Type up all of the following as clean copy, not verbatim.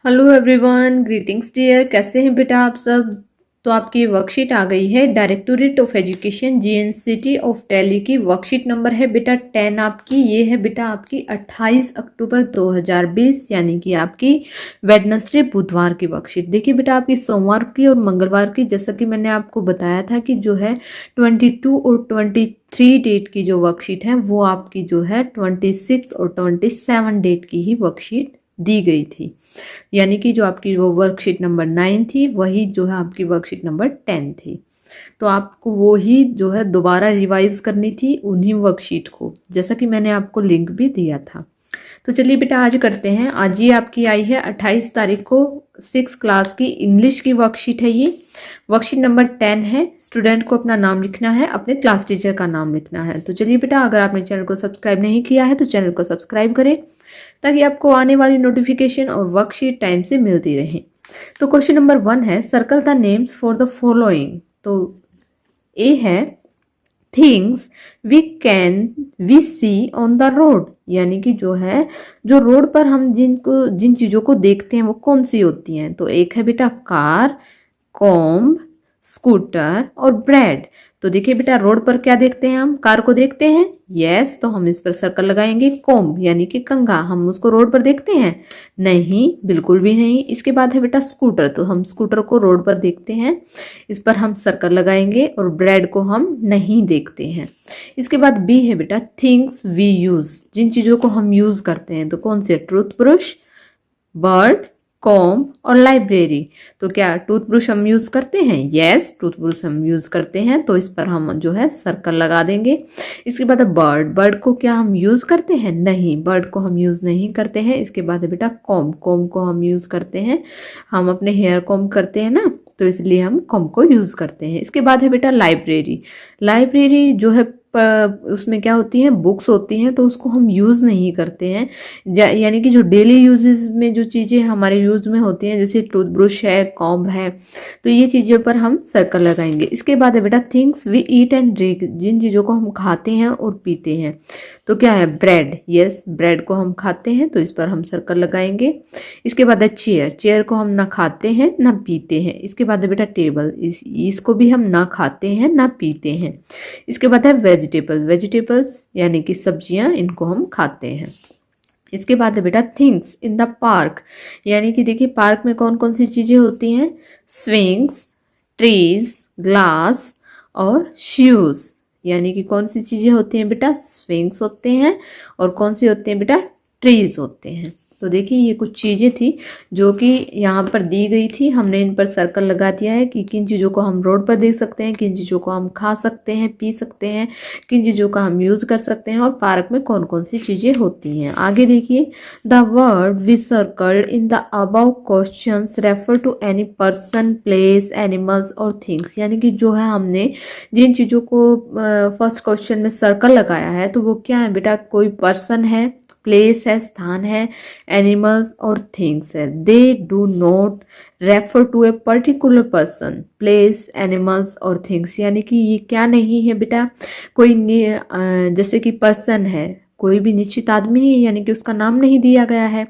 Hello everyone, greetings dear. कैसे हैं बेटा आप सब। तो आपकी वर्कशीट आ गई है। Directorate of education GNCT of Delhi की वर्कशीट नंबर है बेटा 10 आपकी। ये है बेटा आपकी 28 अक्टूबर 2020 यानी कि आपकी वेडनेसडे बुधवार की वर्कशीट। देखिए बेटा आपकी सोमवार की और मंगलवार की, जैसा कि मैंने आपको बताया था कि जो है 22 और 23 डेट की जो वर्कशीट है वो आपकी जो है 26 और 27 डेट की ही वर्कशीट दी गई थी। यानी कि जो आपकी वो वर्कशीट नंबर 9 थी वही जो है आपकी वर्कशीट नंबर 10 थी। तो आपको वो ही जो है दोबारा रिवाइज करनी थी उन्हीं वर्कशीट को, जैसा कि मैंने आपको लिंक भी दिया था। तो चलिए बेटा आज करते हैं। आज ये आपकी आई है 28 तारीख को 6 क्लास की इंग्लिश की वर्कशीट है। ये वर्कशीट नंबर 10 है। स्टूडेंट को अपना नाम लिखना है, अपने क्लास टीचर का नाम लिखना है। तो चलिए बेटा, अगर आपने चैनल को सब्सक्राइब नहीं किया है तो चैनल को सब्सक्राइब करें ताकि आपको आने वाली नोटिफिकेशन और वर्कशीट टाइम से मिलती रहे। तो क्वेश्चन नंबर 1 है, circle the names for the following. तो ए है things we see on the road, यानी कि जो है जो रोड पर हम जिन चीज़ों को देखते हैं वो कौन सी होती हैं। तो एक है बेटा कार, कॉम्ब, स्कूटर और ब्रेड। तो देखिए बेटा रोड पर क्या देखते हैं, हम कार को देखते हैं, यस, तो हम इस पर सर्कल लगाएंगे। कॉम्ब यानी कि कंघा, हम उसको रोड पर देखते हैं, नहीं, बिल्कुल भी नहीं। इसके बाद है बेटा स्कूटर, तो हम स्कूटर को रोड पर देखते हैं, इस पर हम सर्कल लगाएंगे। और ब्रेड को हम नहीं देखते हैं। इसके बाद बी है बेटा थिंग्स वी यूज, जिन चीज़ों को हम यूज करते हैं। तो कौन से, टूथब्रश, बर्ड, कॉम्ब और लाइब्रेरी। तो क्या टूथब्रश हम यूज करते हैं, यस, टूथब्रश हम यूज करते हैं, तो इस पर हम जो है सर्कल लगा देंगे। इसके बाद बर्ड, बर्ड को क्या हम यूज करते हैं, नहीं, बर्ड को हम यूज नहीं करते हैं। इसके बाद है बेटा कॉम्ब, कॉम्ब को हम यूज करते हैं, हम अपने हेयर कॉम्ब करते हैं ना, तो इसलिए हम कॉम्ब को यूज करते हैं। इसके बाद है बेटा लाइब्रेरी, लाइब्रेरी जो है उसमें क्या होती हैं, बुक्स होती हैं, तो उसको हम यूज़ नहीं करते हैं। यानी कि जो डेली यूजेस में जो चीज़ें हमारे यूज़ में होती हैं, जैसे टूथब्रश है, कॉम्ब है, तो ये चीज़ों पर हम सर्कल लगाएंगे। इसके बाद है बेटा things we eat and drink, जिन चीज़ों को हम खाते हैं और पीते हैं। तो क्या है, ब्रेड, यस, ब्रेड को हम खाते हैं, तो इस पर हम सर्कल लगाएंगे। इसके बाद है चेयर, चेयर को हम ना खाते हैं ना पीते हैं। इसके बाद है बेटा टेबल, इसको भी हम ना खाते हैं ना पीते हैं। इसके बाद है वेजिटेबल, वेजिटेबल्स यानी कि सब्जियां, इनको हम खाते हैं। इसके बाद है बेटा थिंग्स इन द पार्क, यानी कि देखिए पार्क में कौन कौन सी चीज़ें होती हैं, स्विंग्स, ट्रीज, ग्लास और शूज़। यानी कि कौन सी चीज़ें होती हैं बेटा, स्विंग्स होते हैं, और कौन सी होते हैं बेटा, ट्रीज होते हैं। तो देखिए ये कुछ चीज़ें थी जो कि यहाँ पर दी गई थी, हमने इन पर सर्कल लगा दिया है कि किन चीज़ों को हम रोड पर देख सकते हैं, किन चीज़ों को हम खा सकते हैं, पी सकते हैं, किन चीज़ों का हम यूज़ कर सकते हैं, और पार्क में कौन कौन सी चीज़ें होती हैं। आगे देखिए, the word we circled in the above questions refer to any person, place, animals और थिंग्स। यानी कि जो है हमने जिन चीज़ों को फर्स्ट क्वेश्चन में सर्कल लगाया है, तो वो क्या है बेटा, कोई पर्सन है, प्लेस है, स्थान है, एनिमल्स और थिंग्स है। They do not refer to a particular person, place, animals और थिंग्स। यानी कि ये क्या नहीं है बेटा, कोई जैसे कि पर्सन है, कोई भी निश्चित आदमी नहीं है, यानी कि उसका नाम नहीं दिया गया है।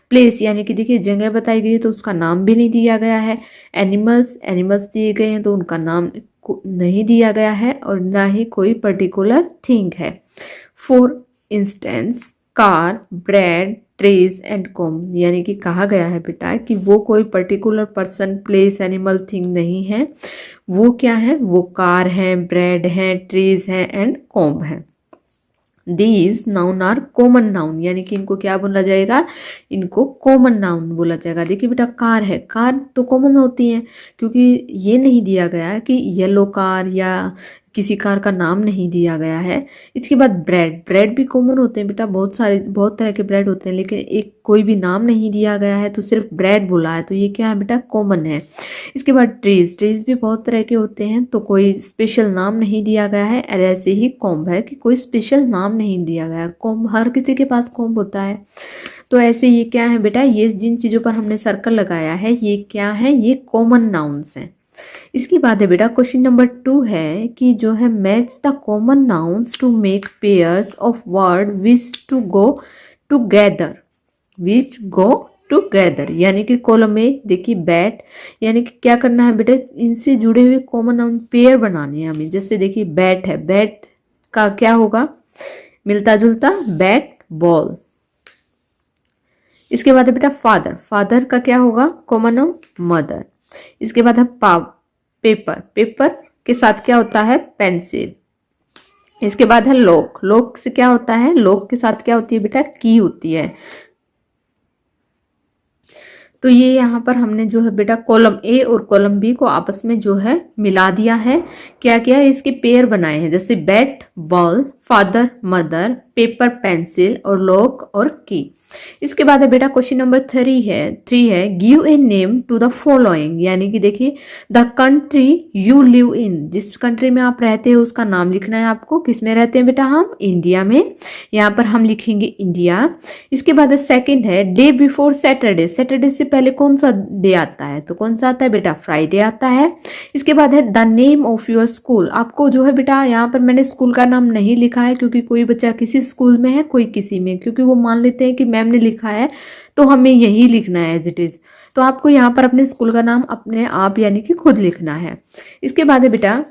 प्लेस यानी कि देखिए जगह बताई गई है तो उसका नाम भी नहीं दिया गया है। एनिमल्स, एनिमल्स दिए गए हैं तो उनका नाम नहीं दिया गया है, और ना ही कोई पर्टिकुलर थिंग है। For instance car, bread, trees and com, यानी कि कहा गया है बेटा कि वो कोई particular person, place, animal, thing नहीं है। वो क्या है, वो कार है, ब्रेड है, ट्रीज है एंड कॉम है। These noun are common noun, यानी कि इनको क्या बोला जाएगा, इनको कॉमन नाउन बोला जाएगा। देखिए बेटा कार है, कार तो कॉमन होती है, क्योंकि ये नहीं दिया गया है कि येलो कार या किसी कार का नाम नहीं दिया गया है। इसके बाद ब्रेड, ब्रेड भी कॉमन होते हैं बेटा, बहुत तरह के ब्रेड होते हैं, लेकिन एक कोई भी नाम नहीं दिया गया है, तो सिर्फ ब्रेड बोला है, तो ये क्या है बेटा, कॉमन है। इसके बाद ट्रीज, ट्रीज भी बहुत तरह के होते हैं, तो कोई स्पेशल नाम नहीं दिया गया है। और ऐसे ही कॉम्ब है कि कोई स्पेशल नाम नहीं दिया गया। कॉम्ब हर किसी के पास कॉम्ब होता है। तो ऐसे ये क्या है बेटा, ये जिन चीज़ों पर हमने सर्कल लगाया है ये क्या है, ये कॉमन नाउन्स हैं। इसके बाद है बेटा क्वेश्चन नंबर 2 है कि जो है match the common nouns to make pairs of word which to go together, which go together, यानी कि कॉलम में देखिए बैट, यानी कि क्या करना है बेटा, इनसे जुड़े हुए कॉमन नाउन पेयर बनाने हैं हमें। जैसे देखिए बैट है, बैट का क्या होगा, मिलता जुलता बैट बॉल। इसके बाद है बेटा फादर, फादर का क्या होगा कॉमन नाउन मदर। इसके बाद है पेपर, पेपर के साथ क्या होता है पेंसिल। इसके बाद है लॉक, लॉक से क्या होता है, लॉक के साथ क्या होती है बेटा की होती है। तो ये यहाँ पर हमने जो है बेटा कॉलम ए और कॉलम बी को आपस में जो है मिला दिया है। क्या किया है, इसके पेयर बनाए हैं, जैसे bat ball, father mother, paper pencil और लॉक और की। इसके बाद है बेटा क्वेश्चन नंबर 3 है give a name to the following, यानी कि देखिए the country you live in, जिस कंट्री में आप रहते हैं उसका नाम लिखना है आपको। किस में रहते हैं बेटा हम, इंडिया में, यहाँ पर हम लिखेंगे इंडिया। इसके बाद सेकंड है डे बिफोर सैटरडे, सैटरडे से पहले कौन सा डे आता है, तो कौन सा आता है बेटा फ्राइडे आता है। इसके बाद है the name of your school, आपको जो है बेटा यहाँ पर मैंने स्कूल का नाम नहीं लिखा है क्योंकि कोई बच्चा किसी स्कूल में है कोई किसी में, क्योंकि वो मान लेते हैं कि मैम ने लिखा है तो हमें यही लिखना है एज इट इज। तो आपको यहाँ पर अपने स्कूल का नाम अपने आप यानी कि खुद लिखना है। इसके बाद है बेटा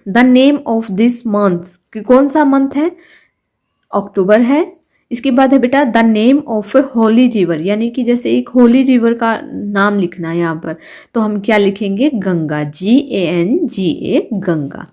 the name of this month, कौन सा मंथ है, अक्टूबर है। इसके बाद है बेटा the name of A Holi river, यानी कि जैसे एक होली रिवर का नाम लिखना है यहाँ पर, तो हम क्या लिखेंगे गंगा, GANGA गंगा।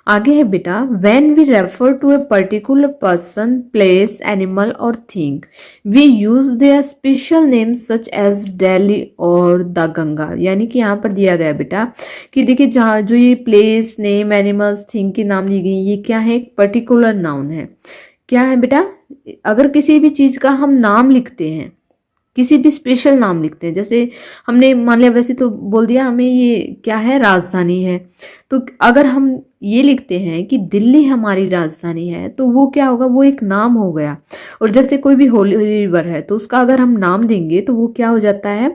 आगे है बेटा when we refer to a particular person place animal or thing we use their special name such as Delhi or the Ganga, यानी कि यहाँ पर दिया गया बेटा कि देखिए जहाँ जो ये प्लेस नेम एनिमल्स थिंग के नाम ली गई, ये क्या है एक पर्टिकुलर नाउन है। क्या है बेटा, अगर किसी भी चीज का हम नाम लिखते हैं, किसी भी स्पेशल नाम लिखते हैं, जैसे हमने मान लिया वैसे तो बोल दिया हमें ये क्या है राजधानी है, तो अगर हम ये लिखते हैं कि दिल्ली हमारी राजधानी है तो वो क्या होगा, वो एक नाम हो गया। और जैसे कोई भी होली रिवर है तो उसका अगर हम नाम देंगे तो वो क्या हो जाता है,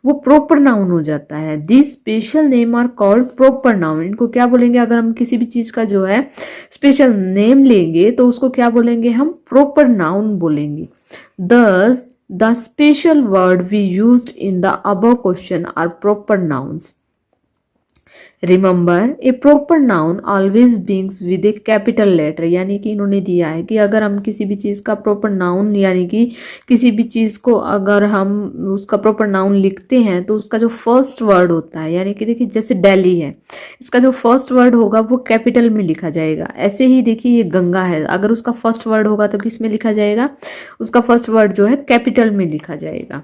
वो प्रॉपर नाउन हो जाता है। This special name are called proper noun, इनको क्या बोलेंगे, अगर हम किसी भी चीज का जो है स्पेशल नेम लेंगे तो उसको क्या बोलेंगे, हम प्रॉपर नाउन बोलेंगे। Thus, the special word we used in the above question are proper nouns. Remember a proper noun always begins with a capital letter, यानी कि इन्होंने दिया है कि अगर हम किसी भी चीज़ का प्रॉपर नाउन यानी कि किसी भी चीज़ को अगर हम उसका प्रॉपर नाउन लिखते हैं तो उसका जो फर्स्ट वर्ड होता है, यानी कि देखिए जैसे दिल्ली है, इसका जो फर्स्ट वर्ड होगा वो कैपिटल में लिखा जाएगा। ऐसे ही देखिए ये गंगा है, अगर उसका फर्स्ट वर्ड होगा तो किस में लिखा जाएगा, उसका फर्स्ट वर्ड जो है कैपिटल में लिखा जाएगा।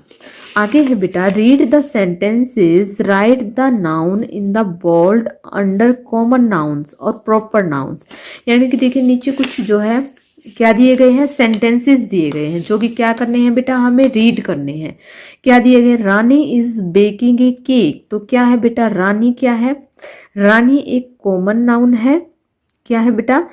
आगे है बेटा read the sentences, write the noun in the bold under common nouns और प्रॉपर नाउन्स, यानी कि देखिए नीचे कुछ जो है क्या दिए गए हैं, सेंटेंसेस दिए गए हैं जो कि क्या करने हैं बेटा, हमें रीड करने हैं। क्या दिए गए, रानी इज बेकिंग ए केक, तो क्या है बेटा रानी क्या है, रानी एक कॉमन नाउन है। क्या है बेटा,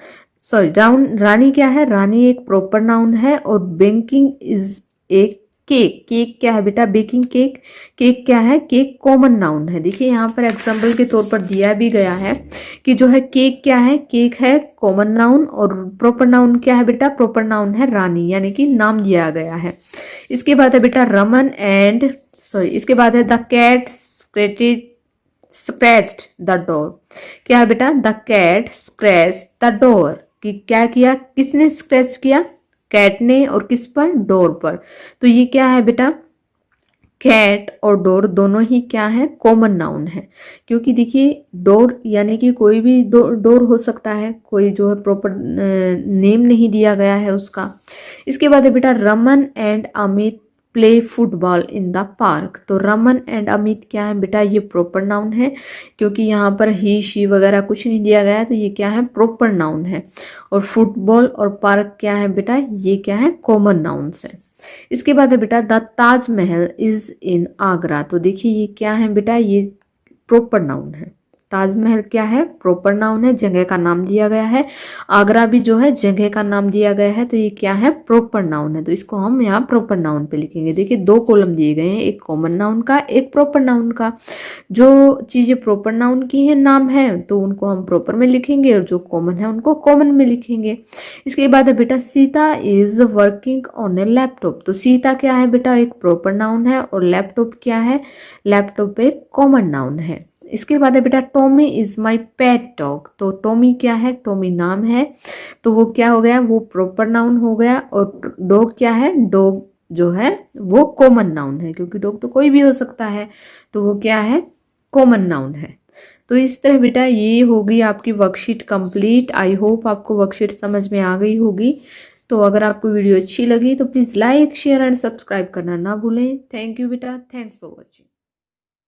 सॉरी रानी क्या है, रानी एक प्रॉपर नाउन है। और बेकिंग इज एक केक, केक क्या है बेटा, बेकिंग केक, केक क्या है, केक कॉमन नाउन है। देखिए यहाँ पर एग्जाम्पल के तौर पर दिया भी गया है कि जो है केक क्या है, केक है कॉमन नाउन, और प्रॉपर नाउन क्या है बेटा, प्रॉपर नाउन है रानी, यानी कि नाम दिया गया है। इसके बाद है बेटा इसके बाद है the cat scratched the door, क्या है बेटा, the cat scratched the door, कि क्या किया, किसने स्क्रैच किया, कैट ने, और किस पर, डोर पर। तो ये क्या है बेटा, कैट और डोर दोनों ही क्या है, कॉमन नाउन है। क्योंकि देखिए डोर यानी कि कोई भी डोर हो सकता है, कोई जो है प्रॉपर नेम नहीं दिया गया है उसका। इसके बाद है बेटा Raman and Amit play football in the park, तो रमन एंड अमित क्या है बेटा, ये प्रॉपर नाउन है, क्योंकि यहाँ पर ही शी वगैरह कुछ नहीं दिया गया है, तो ये क्या है, प्रॉपर नाउन है। और फुटबॉल और पार्क क्या है बेटा, ये क्या है, कॉमन नाउन्स है। इसके बाद है बेटा the Taj Mahal is in Agra, तो देखिए ये क्या है बेटा, ये प्रॉपर नाउन है। ताजमहल क्या है, प्रॉपर नाउन है, जगह का नाम दिया गया है। आगरा भी जो है जगह का नाम दिया गया है, तो ये क्या है, प्रॉपर नाउन है, तो इसको हम यहाँ प्रॉपर नाउन पे लिखेंगे। देखिए 2 कॉलम दिए गए हैं, एक कॉमन नाउन का, एक प्रॉपर नाउन का। जो चीजें प्रॉपर नाउन की है, नाम है, तो उनको हम प्रॉपर में लिखेंगे और जो कॉमन है उनको कॉमन में लिखेंगे। इसके बाद है बेटा Sita is working on A laptop. तो सीता क्या है बेटा, एक प्रॉपर नाउन है, और लैपटॉप क्या है, लैपटॉप एक कॉमन नाउन है। इसके बाद है बेटा Tommy is my pet dog. तो टॉमी क्या है, टॉमी नाम है, तो वो क्या हो गया, वो प्रॉपर नाउन हो गया। और डॉग क्या है, डॉग जो है वो कॉमन नाउन है, क्योंकि डॉग तो कोई भी हो सकता है, तो वो क्या है, कॉमन नाउन है। तो इस तरह बेटा ये होगी आपकी वर्कशीट कंप्लीट। आई होप आपको वर्कशीट समझ में आ गई होगी। तो अगर आपको वीडियो अच्छी लगी तो please like share and subscribe करना ना भूलें। थैंक यू बेटा, थैंक्स फॉर वॉचिंग।